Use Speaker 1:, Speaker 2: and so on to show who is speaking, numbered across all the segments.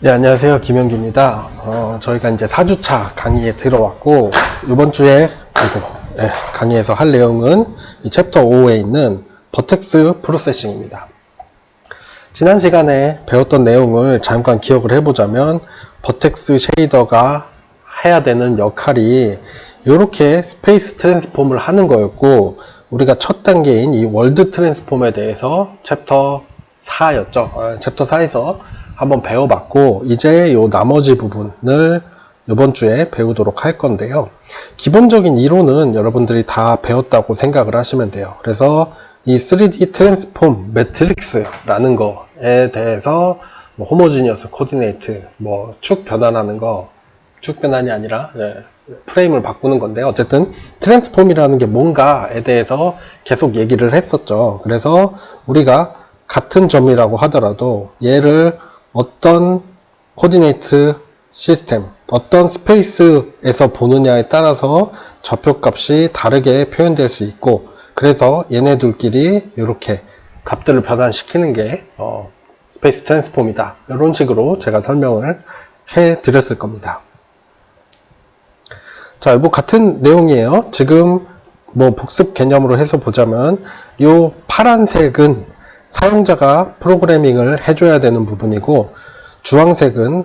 Speaker 1: 네, 안녕하세요. 김영기입니다. 저희가 이제 4주차 강의에 들어왔고, 이번 주에 강의에서 할 내용은 이 챕터 5에 있는 버텍스 프로세싱입니다. 지난 시간에 배웠던 내용을 잠깐 기억을 해보자면, 버텍스 쉐이더가 해야 되는 역할이 이렇게 스페이스 트랜스폼을 하는 거였고, 우리가 첫 단계인 이 월드 트랜스폼에 대해서 챕터 4였죠. 챕터 4에서 한번 배워봤고, 이제 요 나머지 부분을 이번 주에 배우도록 할 건데요. 기본적인 이론은 여러분들이 다 배웠다고 생각을 하시면 돼요. 그래서 이 3D 트랜스폼 매트릭스라는 거에 대해서 호모지니어스 코디네이트, 축 변환하는 거, 축 변환이 아니라 프레임을 바꾸는 건데, 어쨌든 트랜스폼이라는 게 뭔가에 대해서 계속 얘기를 했었죠. 그래서 우리가 같은 점이라고 하더라도 얘를 어떤 코디네이트 시스템, 어떤 스페이스에서 보느냐에 따라서 좌표값이 다르게 표현될 수 있고, 그래서 얘네들끼리 이렇게 값들을 변환시키는 게 스페이스 트랜스폼이다. 이런 식으로 제가 설명을 해 드렸을 겁니다. 자, 같은 내용이에요. 지금 복습 개념으로 해서 보자면 이 파란색은 사용자가 프로그래밍을 해줘야 되는 부분이고, 주황색은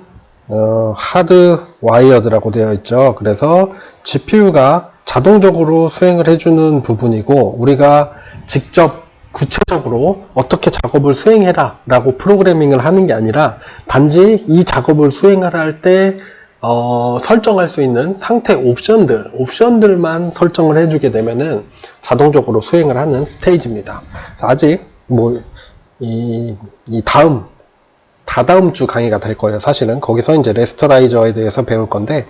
Speaker 1: 하드와이어드라고 되어 있죠. 그래서 GPU가 자동적으로 수행을 해주는 부분이고, 우리가 직접 구체적으로 어떻게 작업을 수행해라 라고 프로그래밍을 하는 게 아니라 단지 이 작업을 수행을 할 때 설정할 수 있는 상태 옵션들만 설정을 해주게 되면은 자동적으로 수행을 하는 스테이지입니다. 그래서 아직 다다음 주 강의가 될 거예요. 사실은 거기서 이제 레스터라이저에 대해서 배울 건데,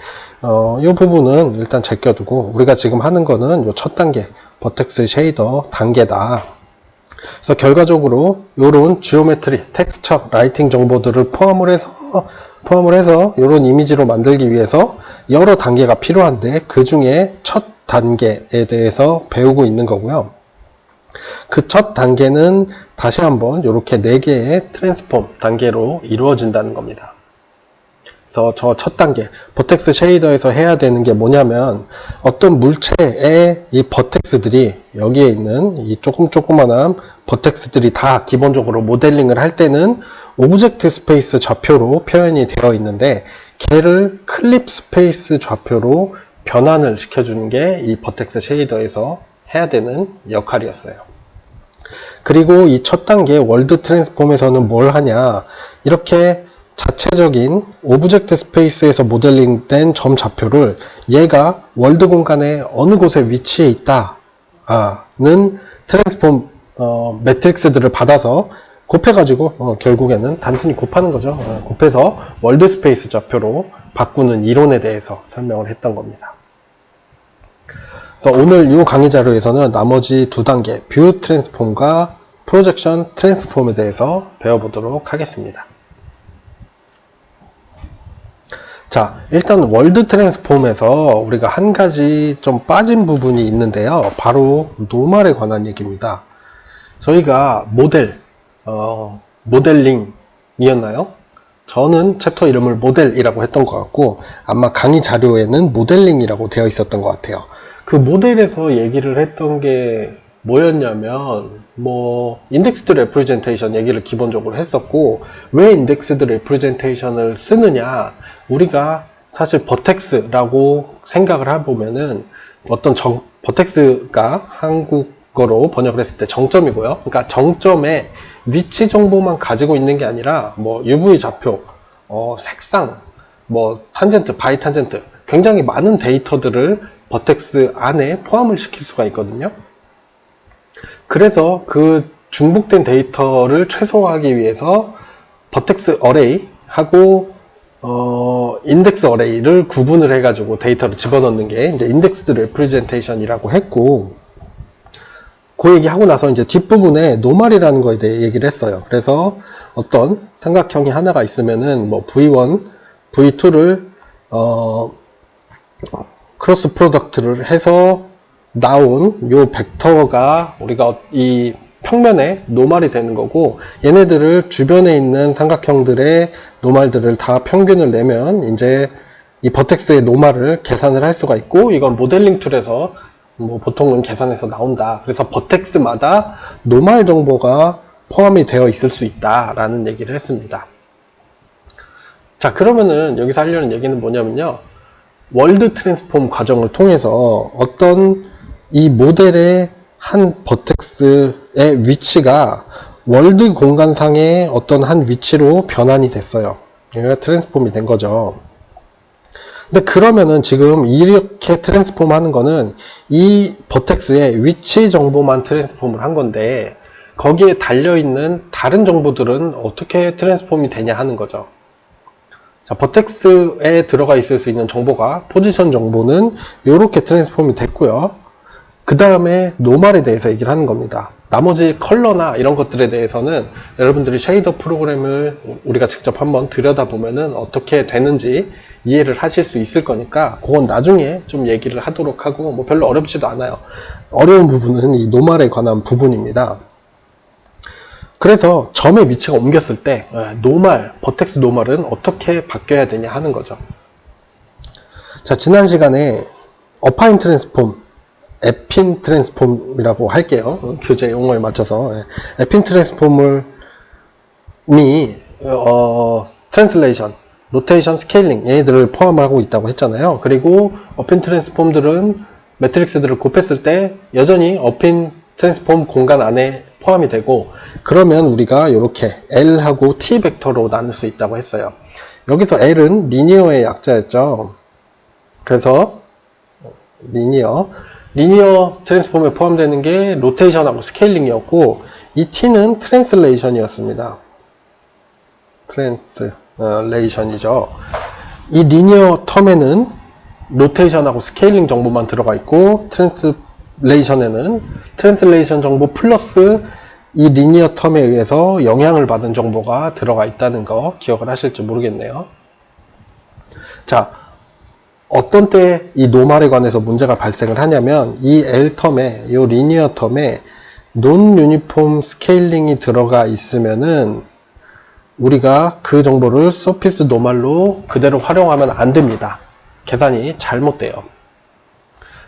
Speaker 1: 이 부분은 일단 제껴두고, 우리가 지금 하는 거는 요 첫 단계 버텍스 쉐이더 단계다. 그래서 결과적으로 요런 지오메트리, 텍스처, 라이팅 정보들을 포함을 해서 요런 이미지로 만들기 위해서 여러 단계가 필요한데, 그 중에 첫 단계에 대해서 배우고 있는 거고요. 그 첫 단계는 다시 한번 이렇게 4개의 트랜스폼 단계로 이루어진다는 겁니다. 그래서 저 첫 단계 버텍스 쉐이더에서 해야 되는 게 뭐냐면, 어떤 물체의 이 버텍스들이, 여기에 있는 이 조그만한 버텍스들이 다 기본적으로 모델링을 할 때는 오브젝트 스페이스 좌표로 표현이 되어 있는데, 걔를 클립 스페이스 좌표로 변환을 시켜주는 게 이 버텍스 쉐이더에서 해야 되는 역할이었어요. 그리고 이 첫 단계 월드 트랜스폼에서는 뭘 하냐, 이렇게 자체적인 오브젝트 스페이스에서 모델링된 점 좌표를 얘가 월드 공간의 어느 곳에 위치해 있다는 트랜스폼 매트릭스들을 받아서 곱해가지고 결국에는 단순히 곱하는 거죠. 곱해서 월드 스페이스 좌표로 바꾸는 이론에 대해서 설명을 했던 겁니다. 그래서 오늘 이 강의 자료에서는 나머지 두 단계 뷰 트랜스폼과 프로젝션 트랜스폼에 대해서 배워보도록 하겠습니다. 자, 일단 월드 트랜스폼에서 우리가 한 가지 좀 빠진 부분이 있는데요. 바로 노멀에 관한 얘기입니다. 저희가 모델링이었나요? 저는 챕터 이름을 모델이라고 했던 것 같고, 아마 강의 자료에는 모델링이라고 되어 있었던 것 같아요. 그 모델에서 얘기를 했던 게 뭐였냐면, 인덱스드 레프레젠테이션 얘기를 기본적으로 했었고, 왜 인덱스드 레프레젠테이션을 쓰느냐, 우리가 사실 버텍스라고 생각을 해보면은 버텍스가 한국어로 번역을 했을 때 정점이고요. 그러니까 정점에 위치 정보만 가지고 있는 게 아니라 UV 좌표, 색상, 탄젠트, 바이 탄젠트, 굉장히 많은 데이터들을 버텍스 안에 포함을 시킬 수가 있거든요. 그래서 그 중복된 데이터를 최소화하기 위해서 버텍스 어레이하고 인덱스 어레이를 구분을 해가지고 데이터를 집어넣는 게 이제 인덱스드 레프레젠테이션이라고 했고, 그 얘기하고 나서 이제 뒷부분에 노멀이라는 거에 대해 얘기를 했어요. 그래서 어떤 삼각형이 하나가 있으면은 V1, V2를 크로스 프로덕트를 해서 나온 요 벡터가 우리가 이 평면의 노말이 되는 거고, 얘네들을 주변에 있는 삼각형들의 노말들을 다 평균을 내면 이제 이 버텍스의 노말을 계산을 할 수가 있고, 이건 모델링 툴에서 뭐 보통은 계산해서 나온다. 그래서 버텍스마다 노말 정보가 포함이 되어 있을 수 있다라는 얘기를 했습니다. 자, 그러면은 여기서 하려는 얘기는 뭐냐면요, 월드 트랜스폼 과정을 통해서 어떤 이 모델의 한 버텍스의 위치가 월드 공간상의 어떤 한 위치로 변환이 됐어요. 얘가 트랜스폼이 된 거죠. 근데 그러면은 지금 이렇게 트랜스폼 하는 거는 이 버텍스의 위치 정보만 트랜스폼을 한 건데, 거기에 달려있는 다른 정보들은 어떻게 트랜스폼이 되냐 하는 거죠. 자, 버텍스에 들어가 있을 수 있는 정보가, 포지션 정보는 이렇게 트랜스폼이 됐고요. 그 다음에 노말에 대해서 얘기를 하는 겁니다. 나머지 컬러나 이런 것들에 대해서는 여러분들이 쉐이더 프로그램을 우리가 직접 한번 들여다보면은 어떻게 되는지 이해를 하실 수 있을 거니까 그건 나중에 좀 얘기를 하도록 하고, 뭐 별로 어렵지도 않아요. 어려운 부분은 이 노말에 관한 부분입니다. 그래서 점의 위치가 옮겼을 때 노말, 버텍스 노말은 어떻게 바뀌어야 되냐 하는 거죠. 자, 지난 시간에 어파인 트랜스폼, 에핀 트랜스폼이라고 할게요. 교재 용어에 맞춰서. 에핀 트랜스폼이 트랜슬레이션, 로테이션, 스케일링 얘네들을 포함하고 있다고 했잖아요. 그리고 어핀 트랜스폼들은 매트릭스들을 곱했을 때 여전히 어핀 트랜스폼 공간 안에 포함이 되고, 그러면 우리가 이렇게 L하고 T 벡터로 나눌 수 있다고 했어요. 여기서 L은 리니어의 약자였죠. 그래서 리니어 트랜스폼에 포함되는 게 로테이션하고 스케일링이었고, 이 T는 트랜슬레이션이었습니다. 트랜슬레이션이죠. 이 리니어 텀에는 로테이션하고 스케일링 정보만 들어가 있고, 트랜슬레이션에는 트랜슬레이션 정보 플러스 이 리니어 텀에 의해서 영향을 받은 정보가 들어가 있다는 거 기억을 하실지 모르겠네요. 자, 어떤 때 이 노말에 관해서 문제가 발생을 하냐면, 이 L텀에, 이 리니어 텀에 논 유니폼 스케일링이 들어가 있으면은 우리가 그 정보를 서피스 노말로 그대로 활용하면 안 됩니다. 계산이 잘못돼요.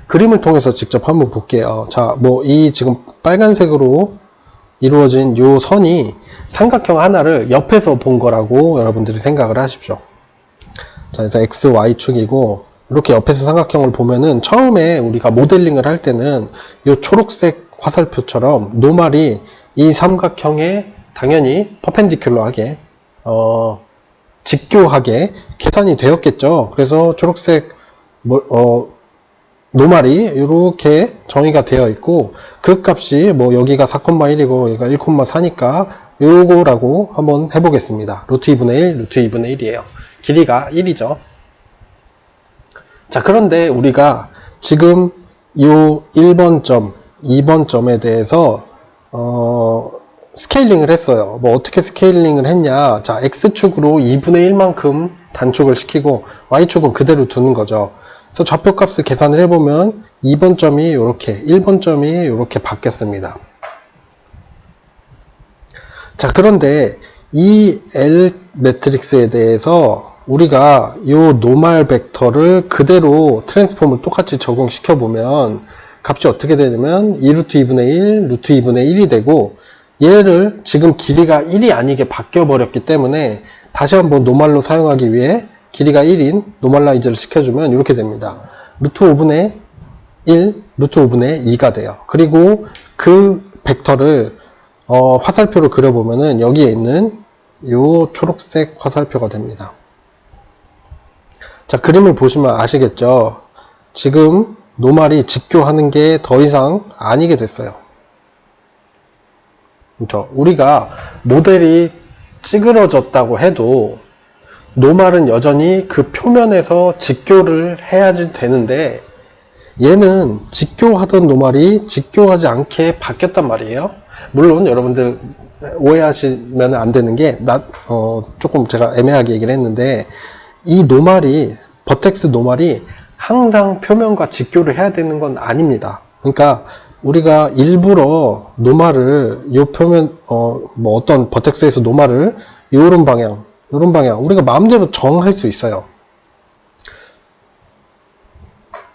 Speaker 1: 그림을 통해서 직접 한번 볼게요. 자, 뭐 이 지금 빨간색으로 이루어진 요 선이 삼각형 하나를 옆에서 본 거라고 여러분들이 생각을 하십시오. 자, 그래서 X, Y축이고, 이렇게 옆에서 삼각형을 보면은 처음에 우리가 모델링을 할 때는 이 초록색 화살표처럼 노말이 이 삼각형에 당연히 퍼펜디큘러하게 직교하게 계산이 되었겠죠. 그래서 초록색 노말이 이렇게 정의가 되어 있고, 그 값이 뭐 여기가 4,1이고 여기가 1,4니까 요거라고 한번 해보겠습니다. 루트 2분의 1, 루트 2분의 1이에요. 길이가 1이죠. 자, 그런데 우리가 지금 요 1번 점, 2번 점에 대해서 스케일링을 했어요. 뭐 어떻게 스케일링을 했냐. 자, X축으로 2분의 1만큼 단축을 시키고 Y축은 그대로 두는 거죠. 그래서 좌표값을 계산을 해보면 2번 점이 이렇게, 1번 점이 이렇게 바뀌었습니다. 자, 그런데 이 L 매트릭스에 대해서 우리가 이 노말 벡터를 그대로 트랜스폼을 똑같이 적용시켜 보면 값이 어떻게 되냐면 2루트 2분의 1, 루트 2분의 1이 되고, 얘를 지금 길이가 1이 아니게 바뀌어 버렸기 때문에 다시 한번 노말로 사용하기 위해 길이가 1인 노멀라이즈를 시켜주면 이렇게 됩니다. 루트 5분의 1, 루트 5분의 2가 돼요. 그리고 그 벡터를 화살표로 그려보면은 여기에 있는 요 초록색 화살표가 됩니다. 자, 그림을 보시면 아시겠죠? 지금 노말이 직교하는 게 더 이상 아니게 됐어요. 그렇죠? 우리가 모델이 찌그러졌다고 해도 노말은 여전히 그 표면에서 직교를 해야지 되는데, 얘는 직교하던 노말이 직교하지 않게 바뀌었단 말이에요. 물론 여러분들 오해하시면 안 되는 게, 조금 제가 애매하게 얘기를 했는데, 이 노말이, 버텍스 노말이 항상 표면과 직교를 해야 되는 건 아닙니다. 그러니까 우리가 일부러 노말을 요 표면 뭐 어떤 버텍스에서 노말을 요런 방향 우리가 마음대로 정할 수 있어요.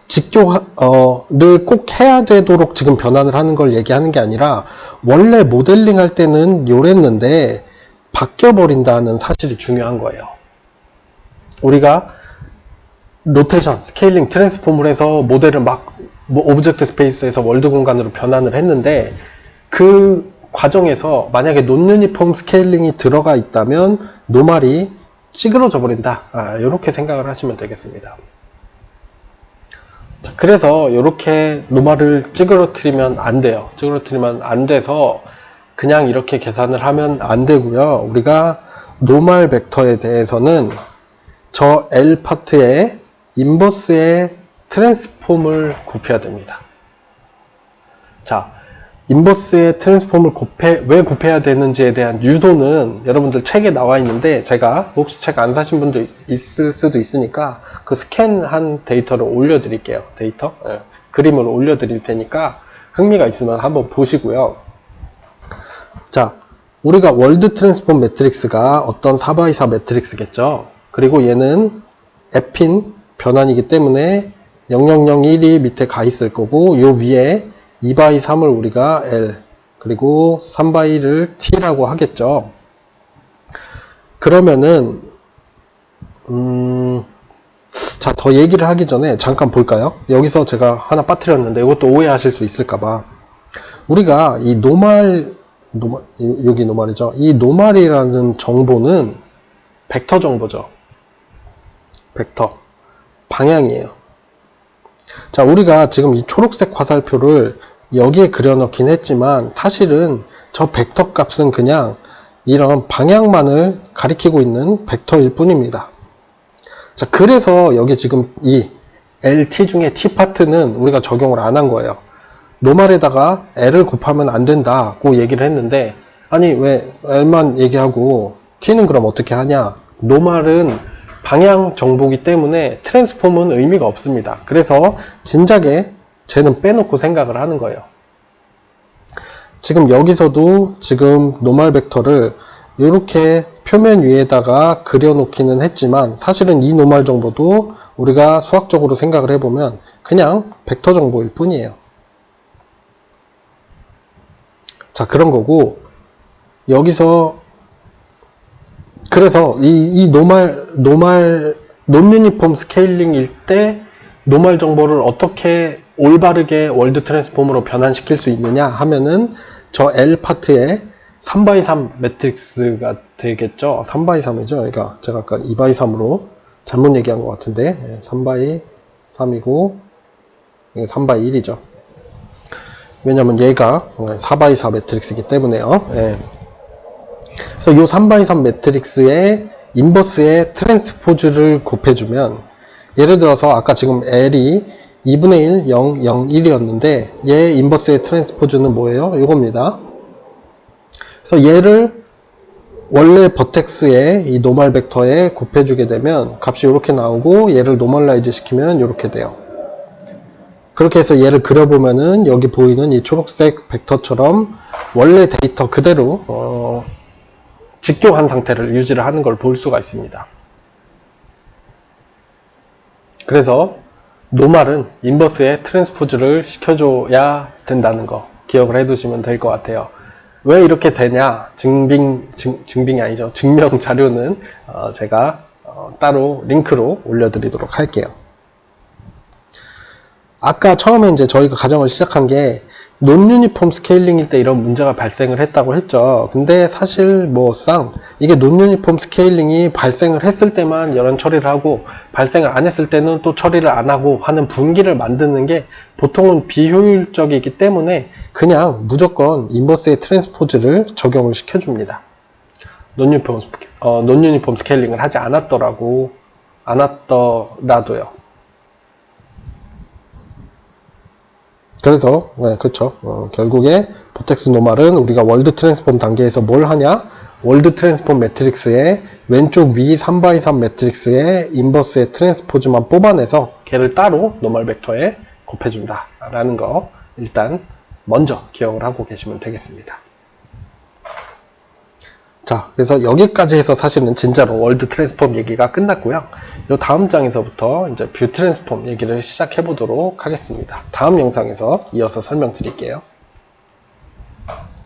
Speaker 1: 직교를 꼭 해야 되도록 지금 변환을 하는 걸 얘기하는 게 아니라 원래 모델링 할 때는 요랬는데 바뀌어 버린다는 사실이 중요한 거예요. 우리가 로테이션, 스케일링, 트랜스폼을 해서 모델을 막 오브젝트 스페이스에서 월드 공간으로 변환을 했는데 그 과정에서 만약에 논 유니폼 스케일링이 들어가 있다면 노말이 찌그러져 버린다. 이렇게 생각을 하시면 되겠습니다. 자, 그래서 이렇게 노말을 찌그러뜨리면 안 돼요. 찌그러뜨리면 안 돼서 그냥 이렇게 계산을 하면 안 되고요. 우리가 노말 벡터에 대해서는 저 L 파트에 인버스의 트랜스폼을 곱해야 됩니다. 자, 인버스의 트랜스폼을 왜 곱해야 되는지에 대한 유도는 여러분들 책에 나와 있는데 제가 혹시 책 안 사신 분도 있을 수도 있으니까 그 스캔한 데이터를 올려드릴게요. 그림을 올려드릴 테니까 흥미가 있으면 한번 보시고요. 자, 우리가 월드 트랜스폼 매트릭스가 어떤 4x4 매트릭스겠죠. 그리고 얘는 에핀 변환이기 때문에 0001이 밑에 가 있을 거고 요 위에 2x3을 우리가 L 그리고 3x를 T라고 하겠죠. 그러면은 자, 더 얘기를 하기 전에 잠깐 볼까요? 여기서 제가 하나 빠뜨렸는데 이것도 오해하실 수 있을까봐 우리가 이 여기 노말이죠. 이 노말이라는 정보는 벡터 정보죠. 벡터 방향이에요. 자, 우리가 지금 이 초록색 화살표를 여기에 그려넣긴 했지만 사실은 저 벡터 값은 그냥 이런 방향만을 가리키고 있는 벡터일 뿐입니다. 자, 그래서 여기 지금 이 LT 중에 T 파트는 우리가 적용을 안 한 거예요. 노말에다가 L을 곱하면 안 된다고 얘기를 했는데 아니 왜 L만 얘기하고 T는 그럼 어떻게 하냐? 노말은 방향 정보기 때문에 트랜스폼은 의미가 없습니다. 그래서 진작에 쟤는 빼놓고 생각을 하는 거예요. 지금 여기서도 지금 노말 벡터를 이렇게 표면 위에다가 그려놓기는 했지만 사실은 이 노말 정보도 우리가 수학적으로 생각을 해보면 그냥 벡터 정보일 뿐이에요. 자, 그런 거고 여기서 그래서 이 논 유니폼 스케일링일 때 노말 정보를 어떻게 올바르게 월드 트랜스폼으로 변환시킬 수 있느냐 하면은 저 L 파트에 3x3 매트릭스가 되겠죠. 3x3이죠. 그러니까 제가 아까 2x3으로 잘못 얘기한 것 같은데 3x3이고 이게 3x1이죠. 왜냐면 얘가 4x4 매트릭스이기 때문에요. 예. 그래서 이 3x3 매트릭스의 인버스의 트랜스포즈를 곱해주면 예를 들어서 아까 지금 L이 2분의 1, 0, 0, 1이었는데 얘 인버스의 트랜스포즈는 뭐예요? 이겁니다. 그래서 얘를 원래 버텍스의 이 노멀 벡터에 곱해주게 되면 값이 이렇게 나오고 얘를 노멀라이즈 시키면 이렇게 돼요. 그렇게 해서 얘를 그려보면은 여기 보이는 이 초록색 벡터처럼 원래 데이터 그대로 직교한 상태를 유지를 하는 걸 볼 수가 있습니다. 그래서 노말은 인버스에 트랜스포즈를 시켜줘야 된다는 거 기억을 해두시면 될 것 같아요. 왜 이렇게 되냐? 증빙이 아니죠. 증명 자료는 제가 따로 링크로 올려드리도록 할게요. 아까 처음에 이제 저희가 가정을 시작한 게 논 유니폼 스케일링일 때 이런 문제가 발생을 했다고 했죠. 근데 사실 이게 논 유니폼 스케일링이 발생을 했을 때만 이런 처리를 하고 발생을 안 했을 때는 또 처리를 안 하고 하는 분기를 만드는 게 보통은 비효율적이기 때문에 그냥 무조건 인버스의 트랜스포즈를 적용을 시켜줍니다. 논 유니폼 스케일링을 하지 않았더라도요. 그래서 그렇죠. 결국에 버텍스 노말은 우리가 월드 트랜스폼 단계에서 뭘 하냐? 월드 트랜스폼 매트릭스의 왼쪽 위 3x3 매트릭스의 인버스의 트랜스포즈만 뽑아내서 걔를 따로 노멀 벡터에 곱해준다 라는 거 일단 먼저 기억을 하고 계시면 되겠습니다. 자, 그래서 여기까지 해서 사실은 진짜로 월드 트랜스폼 얘기가 끝났고요. 이 다음 장에서부터 이제 뷰 트랜스폼 얘기를 시작해 보도록 하겠습니다. 다음 영상에서 이어서 설명드릴게요.